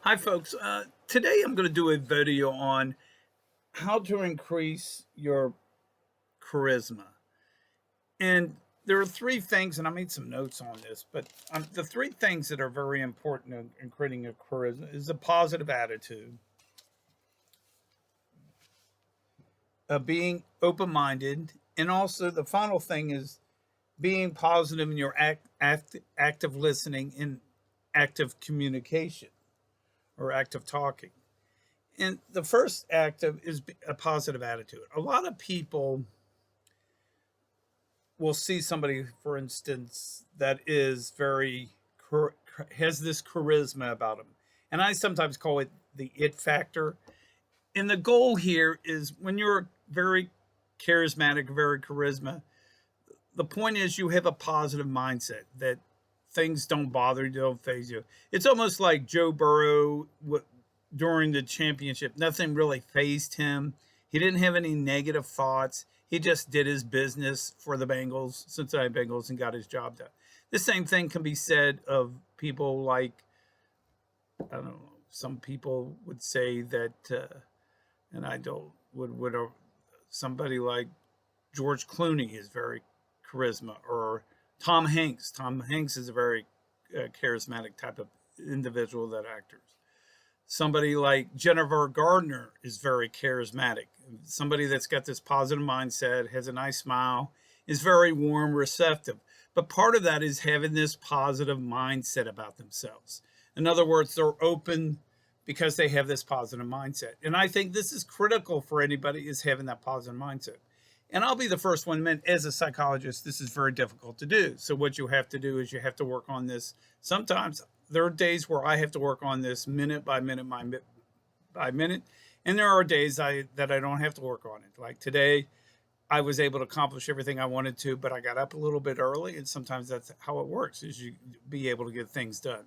Hi, folks. Today I'm going to do a video on how to increase your charisma. And there are three things, and I made some notes on this, but the three things that are very important in creating a charisma is a positive attitude, being open minded, and also the final thing is being positive in your active listening and active communication or active talking. And the first active is a positive attitude. A lot of people will see somebody, for instance, that is very has this charisma about them, and I sometimes call it the it factor. And the goal here is when you're very charismatic, very charisma. The point is you have a positive mindset that things don't bother you, don't phase you. It's almost like Joe Burrow during the championship. Nothing really phased him. He didn't have any negative thoughts. He just did his business for the Bengals, Cincinnati Bengals, and got his job done. The same thing can be said of people like, I don't know, some people would say that, and I don't, would somebody like George Clooney is very charisma, or Tom Hanks. Tom Hanks is a very charismatic type of individual, that actors. Somebody like Jennifer Gardner is very charismatic. Somebody that's got this positive mindset, has a nice smile, is very warm, receptive. But part of that is having this positive mindset about themselves. In other words, they're open because they have this positive mindset. And I think this is critical for anybody, is having that positive mindset. And I'll be the first one to admit, as a psychologist, this is very difficult to do. So what you have to do is you have to work on this. Sometimes there are days where I have to work on this minute by minute by minute. And there are days that I don't have to work on it. Like today, I was able to accomplish everything I wanted to, but I got up a little bit early. And sometimes that's how it works, is you be able to get things done.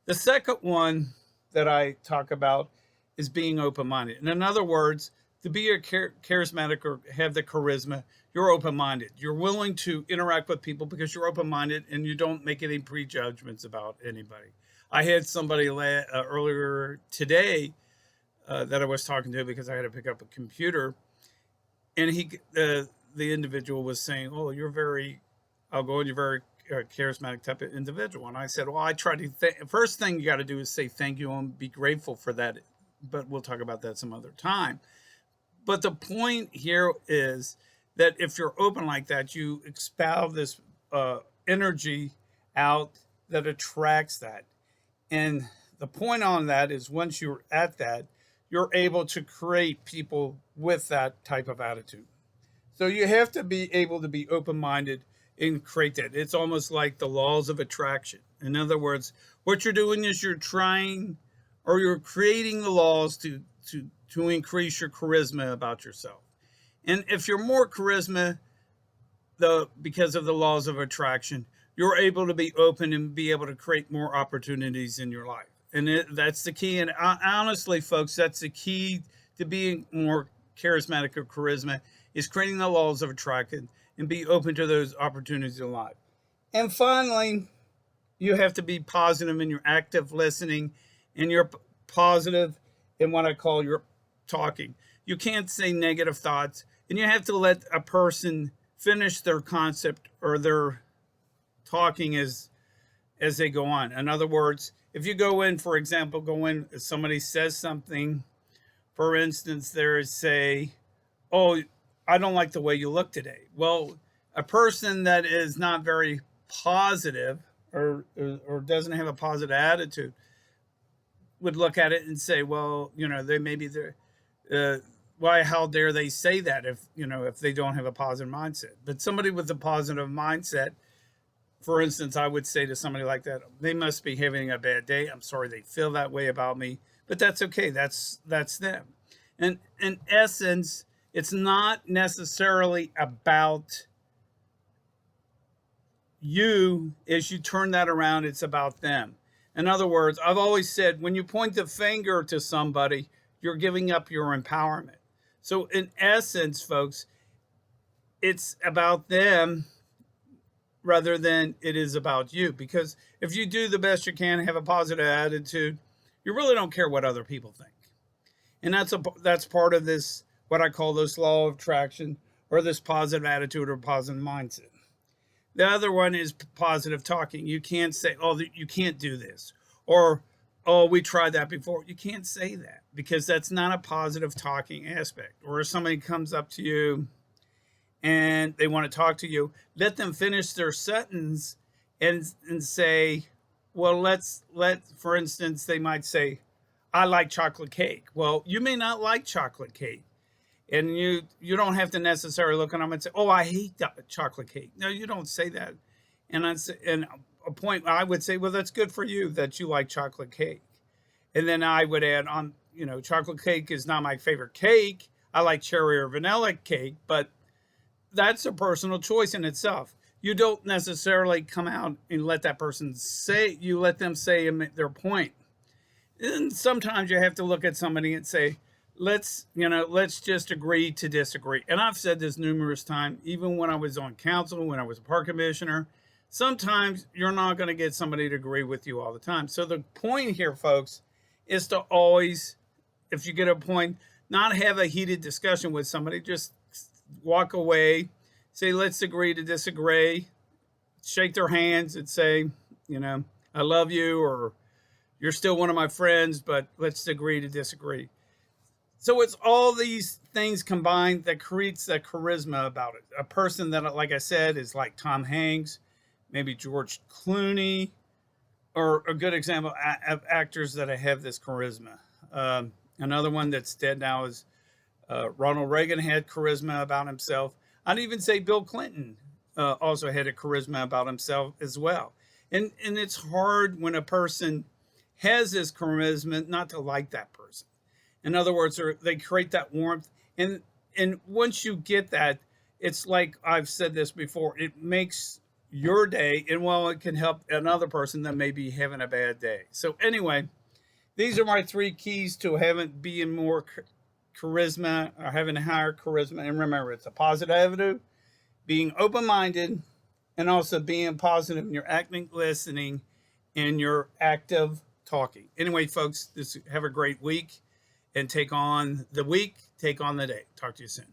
The second one that I talk about is being open-minded. And in other words, to be a charismatic or have the charisma, you're open-minded. You're willing to interact with people because you're open-minded and you don't make any prejudgments about anybody. I had somebody earlier today that I was talking to because I had to pick up a computer, and the individual was saying, "Oh, you're very outgoing. You're very charismatic type of individual." And I said, "Well, I try to. First thing you got to do is say thank you and be grateful for that. But we'll talk about that some other time." But the point here is that if you're open like that, you expel this energy out that attracts that. And the point on that is once you're at that, you're able to create people with that type of attitude. So you have to be able to be open-minded and create that. It's almost like the laws of attraction. In other words, what you're doing is you're trying, or you're creating the laws to increase your charisma about yourself. And if you're more charisma, because of the laws of attraction, you're able to be open and be able to create more opportunities in your life. And that's the key. And honestly, folks, that's the key to being more charismatic or charisma, is creating the laws of attraction and be open to those opportunities in life. And finally, you have to be positive in your active listening, and you're positive in what I call your talking. You can't say negative thoughts, and you have to let a person finish their concept or their talking as they go on. In other words, if you go in, for example, if somebody says something, for instance, there's say, "Oh, I don't like the way you look today." Well, a person that is not very positive, or doesn't have a positive attitude, would look at it and say, "Well, they maybe they're why, how dare they say that if they don't have a positive mindset?" But somebody with a positive mindset, for instance, I would say to somebody like that, "They must be having a bad day. I'm sorry they feel that way about me, but that's okay. That's them." And in essence, it's not necessarily about you. As you turn that around, it's about them. In other words, I've always said, when you point the finger to somebody, you're giving up your empowerment. So in essence, folks, it's about them rather than it is about you. Because if you do the best you can, have a positive attitude, You really don't care what other people think. And that's part of this, what I call this law of attraction, or this positive attitude or positive mindset. The other one is positive talking. You can't say, oh, you can't do this, or, oh, we tried that before. You can't say that, because that's not a positive talking aspect. Or if somebody comes up to you and they want to talk to you, let them finish their sentence and say, well, for instance, they might say, I like chocolate cake. Well, you may not like chocolate cake. And you don't have to necessarily look at them and say, oh, I hate chocolate cake. No, you don't say that. And a point I would say, well, that's good for you that you like chocolate cake. And then I would add on, chocolate cake is not my favorite cake. I like cherry or vanilla cake, but that's a personal choice in itself. You don't necessarily come out and let that person say, you let them say their point. And sometimes you have to look at somebody and say, let's just agree to disagree. And I've said this numerous times, even when I was on council, when I was a park commissioner, sometimes you're not going to get somebody to agree with you all the time. So the point here, folks, is to always, if you get a point, not have a heated discussion with somebody. Just walk away, say, let's agree to disagree, shake their hands and say, I love you, or you're still one of my friends, but let's agree to disagree. So it's all these things combined that creates that charisma about it. A person that, like I said, is like Tom Hanks, maybe George Clooney, or a good example of actors that have this charisma. Another one that's dead now is Ronald Reagan had charisma about himself. I'd even say Bill Clinton also had a charisma about himself as well. And it's hard when a person has this charisma not to like that person. In other words, they create that warmth. And once you get that, it's like I've said this before, it makes your day, and well, it can help another person that may be having a bad day. So anyway, these are my 3 keys to being more charisma, or having a higher charisma. And remember, it's a positive attitude, being open-minded, and also being positive in your acting, listening, and your active talking. Anyway, folks, have a great week, and take on the week, take on the day. Talk to you soon.